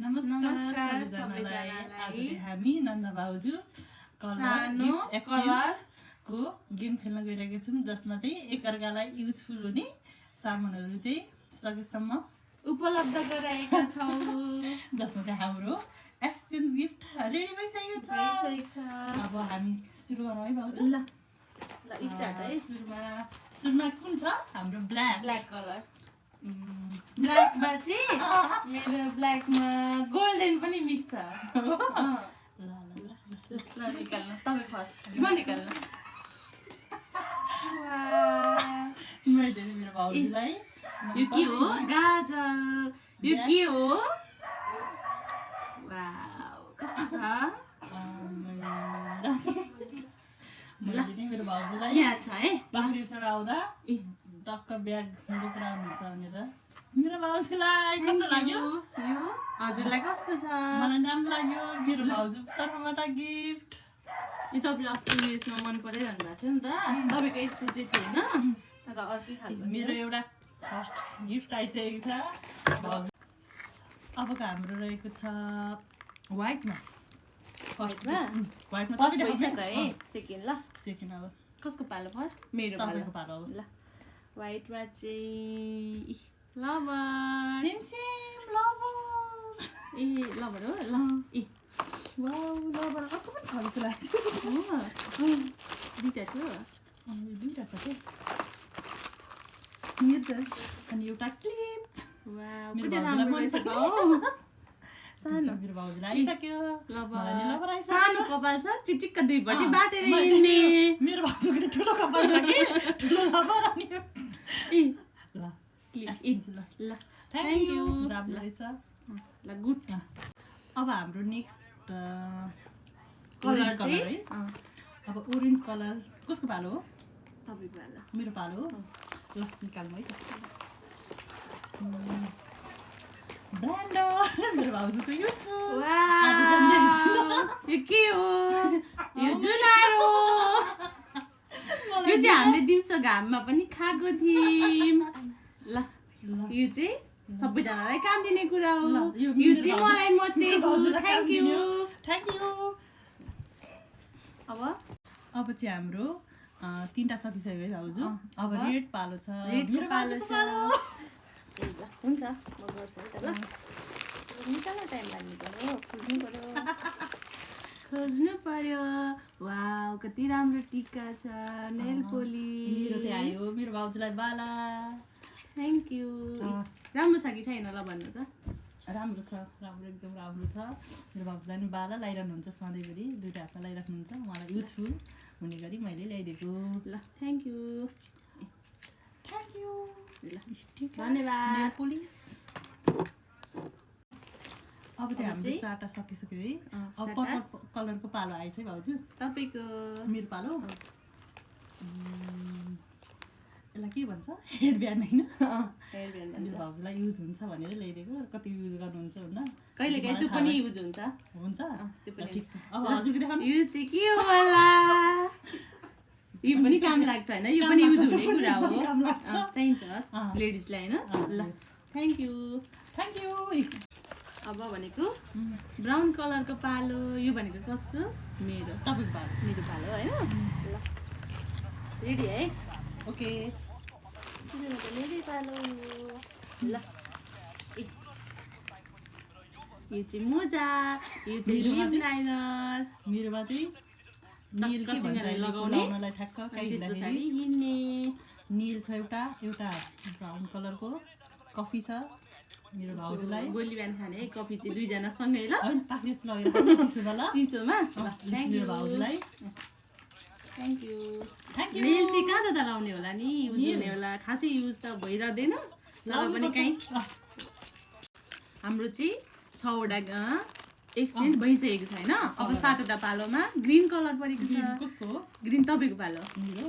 नमस्कार सबैजनालाई। आज हामी नन्दा भाउजू सानो कलरको गेम खेल्न गइरहेका छौँ, जसमा चाहिँ एकअर्कालाई युजफुल हुने सामानहरू चाहिँ सकेसम्म उपलब्ध गराएका छौँ, जसमा चाहिँ हाम्रो एक्सचेन्ज गिफ्ट रेडी भइसकेको छ। अब हामी सुरु गरौँ है भाउजू। ल स्टार्ट है। सुरुमा कुन छ? हाम्रो ब्ल्याक कलर। ब्ल्याकमा चाहिँ मेरो ब्ल्याकमा गोल्डन पनि मिक्स छ। ल निकाल्नु, तपाईँ फर्स्ट। म निकाल्नु। मैले मेरो भाउजूलाई यो के हो? गाजर। यो के हो? वाउ, कस्तो छ? मैले मेरो भाउजूलाई यहाँ छ है। बाहिरबाट आउँदा टक्क ब्याग बोकेर आउनुहुन्छ भनेर मेरो भाउजूलाई कस्तो लाग्यो? यो हजुरलाई कस्तो छ? मलाई राम्रो लाग्यो। मेरो भाउजू तर्फबाट गिफ्ट। यो तपाईँले अस्ति उयसमा मन परिरहनु भएको थियो नि त, तपाईँको यस्तो चाहिँ थिएन, तर अर्कै खालको। मेरो एउटा फर्स्ट गिफ्ट आइसकेको छ। अबको हाम्रो रहेको छ व्हाइटमा। व्हाइटमा व्हाइटमा फर्स्ट भइसक्यो है। सेकेन्ड। ल सेकेन्ड अब कसको पालो फर्स्ट? मेरो तपाईँको पालो अब। ल व्हाइटमा चाहिँ लभर। Same lover. ए लभर हो। ल ए वाउ, लभर अर्को पनि छ जस्तो लाग्यो। दुईटा थियो। दुईटा छ के मेरो त। अनि एउटा क्लिप। वाउ, मेरो कति भाउजूलाई राम्रो मन रहेछ त। सानो मेरो भाउजूलाई आइसक्यो। मलाई नि लभर आइसक्यो। सानो कपाल छ, चिटिक्क दुईपट्टि बाटेर हिँड्ने। मेरो भाउजूको ठुलो कपाल छ कि ठुलो लभर अनि ए ल क्लिप। ल ल थ्याङ्क यू। राम्रो रहेछ। ल गुड। अब हाम्रो नेक्स्ट कलर कलर चाहिँ है। अब ओरेन्ज कलर कसको पालो हो? तपाईँको वाला। मेरो पालो हो। ल निकाल्नु है त। ब्रान्डर मेरो भाउजूको यो छु। यो के हो? यो जुनार हो। यो चाहिँ हामीले दिउँसो घाममा पनि खाएको थियौँ। ल यो चाहिँ सबैजनालाई काम दिने कुरा हो। यो चाहिँ मलाई मात्रै हो। Thank you. Thank you. अब चाहिँ हाम्रो तीनटा सकिसक्यो है भाउजू। अब रेड पालो छ। रेडको पालो छ। हुन्छ, म गर्छु है त। ल निकाल्न टाइम लाग्ने पर्यो, खोज्नु पर्यो। वाउ, कति राम्रो टिका छ, नेल पोलिस। मेरो चाहिँ आयो मेरो भाउजूलाई बाला। Thank you. राम्रो छ कि छैन ल भन्नु त। राम्रो छ, राम्रो एकदम राम्रो छ। मेरो भाउजूलाई नि बाला लगाइरहनुहुन्छ सधैँभरि, दुईवटा हातमा लगाइराख्नुहुन्छ। उहाँलाई युजफुल हुने गरी मैले ल्याइदिएको। ल थ्याङ्क यू। Thank you. ल धन्यवाद। Nail polish. अब चाहिँ हाम्रो चारवटा सकिसक्यो है। अब पर्पल कलरको पालो आएछ है भाउजू। तपाईँको मेरो पालो। यसलाई के भन्छ? हेडब्यान्ड होइन? हेयरब्यान्ड मेरो भाउजूलाई युज हुन्छ भनेर ल्याइदिएको। कति युज गर्नुहुन्छ हुन्न? कहिलेकाहीँ त्यो पनि युज हुन्छ। हुन्छ त्यो पनि। ठिक छ। अब हजुरको देखाउनु। यो चाहिँ के हो होला? यो पनि काम लाग्छ होइन? यो पनि युज हुने कुरा हो। चाहिन्छ लेडिजलाई होइन? ल थ्याङ्क यू। Thank you. अब भनेको ब्राउन कलरको पालो। यो भनेको कसको? मेरो। तपाईँको पालो। मेरो पालो होइन? ल रेडी है। ओके। मेरो पालो। ल ए यो चाहिँ मोजा। यो चाहिँ लिप लाइनर। मेरोमा चाहिँ निल के भन्छ लगाउनलाई ठ्याक्क पछाडि हिँड्ने निल छ। एउटा ब्राउन कलरको कफी छ मेरो भाउजूलाई। गोली बिहान खाने है कफी चाहिँ दुईजना सँगै। ल पाकेज लगेर चिसोमा। मेरो भाउजूलाई thank you. Thank you. Nail चाहिँ कहाँ जाँदा लाउने होला नि? युज हुने होला। खासै युज त भइरहँदैन तर पनि काहीँ। हाम्रो चाहिँ 6वटा एक्सचेन्ज भइसकेको छ होइन? अब 7वटा पालोमा ग्रिन कलर परेको छ। कसको हो? ग्रिन तपाईँको पालो। मेरो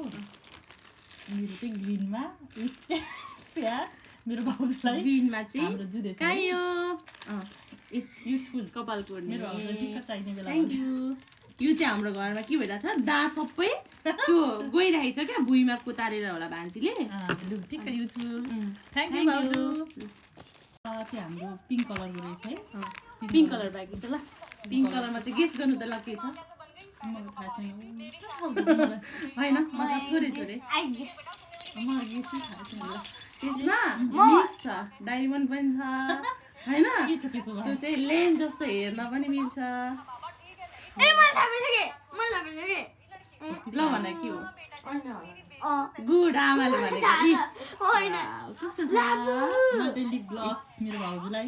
चाहिँ ग्रिनमा मेरो भाउजूलाई ग्रिनमा चाहिँ हाम्रो जुधे कायो युजफुल कपाल कोर्ने। मेरो भाउजूलाई ठिक्क चाहिने बेला। Thank you. यो चाहिँ हाम्रो घरमा के भइरहेछ? दाँत सबै त्यो गइरहेछ क्या, भुइँमा कोतारेर होला भान्जीले। ठिक्क युजफुल। थ्याङ्क यू भाउजू। चाहिँ हाम्रो पिङ्क कलरको रहेछ है पिङ्क कलर बाँकी छ ल पिङ्क कलरमा चाहिँ गेस गर्नु त ल के छ मलाई थाहा छैन होइन मतलब थोरै थोरै मलाई गेसै थाहा छैन त्यसमा मिक्स छ डायमन्ड पनि छ होइन के छ त्यसो भए त्यो चाहिँ लेन जस्तो हेर्न पनि मिल्छ ल भन के हो गुड आमाले भनेको कि कस्तो छ मैले चाहिँ लिप ग्लस मेरो भाउजूलाई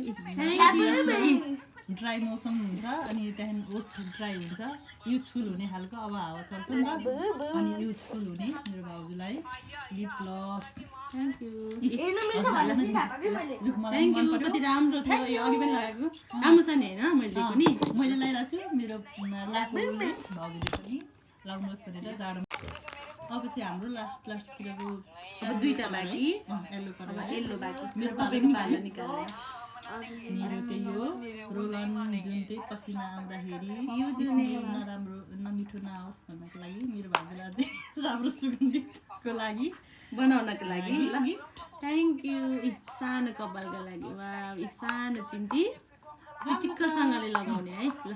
ड्राई मौसम हुन्छ अनि त्यहाँदेखि ओठ ड्राई हुन्छ युजफुल हुने खालको अब हावा चल्छ नि त अनि युजफुल हुने मेरो भाउजूलाई lip gloss thank you look मलाई थ्याङ्क यू कति राम्रो थियो यो अघि पनि लगाएको राम्रो छ नि होइन मैले दिएको नि मैले लगाइरहेको छु मेरो भाउजूले पनि लाउनुहोस् भनेर जाडो अब चाहिँ हाम्रो लास्टतिरको अब दुईटा बाँकी येल्लो कलर येल्लो बाँकी मेरो तपाईँको पालो निकाल्ने मेरो त्यही हो रोलन जुन चाहिँ पसिना आउँदाखेरि यो जुन नराम्रो नमिठो नआओस् भन्नको लागि मेरो भाउजूलाई अझै राम्रो सुगन्धितको लागि बनाउनको लागि ल थ्याङ्क यू सानो कपालको लागि वा सानो चिम्टी चिक्कसँगले लगाउने है ल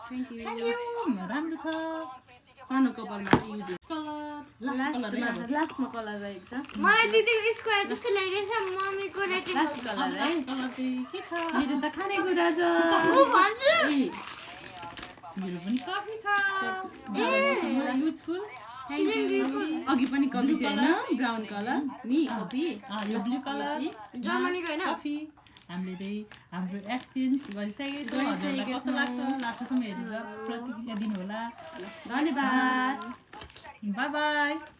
थ्याङ्क यू राम्रो छ सानो कपालमा युज लास्टमा कलर रहेको छ मलाई दिदीको स्क्वायर जस्तो लागिरहेछ मम्मीको रेटिङ लास्ट कलर है कलर चाहिँ के छ मेरो त खानेकुरा छ म भन्छु मेरो पनि कफी छ युजफुल अघि पनि कफी थियो होइन ब्राउन कलर नि कफी यो ब्लू कलर जर्मनीको होइन कफी हामीले चाहिँ हाम्रो एक्सचेन्ज गरिसकेको छ हजुरलाई कस्तो लाग्छ लास्टसम्म हेरेर प्रतिक्रिया दिनु होला धन्यवाद बाई बाई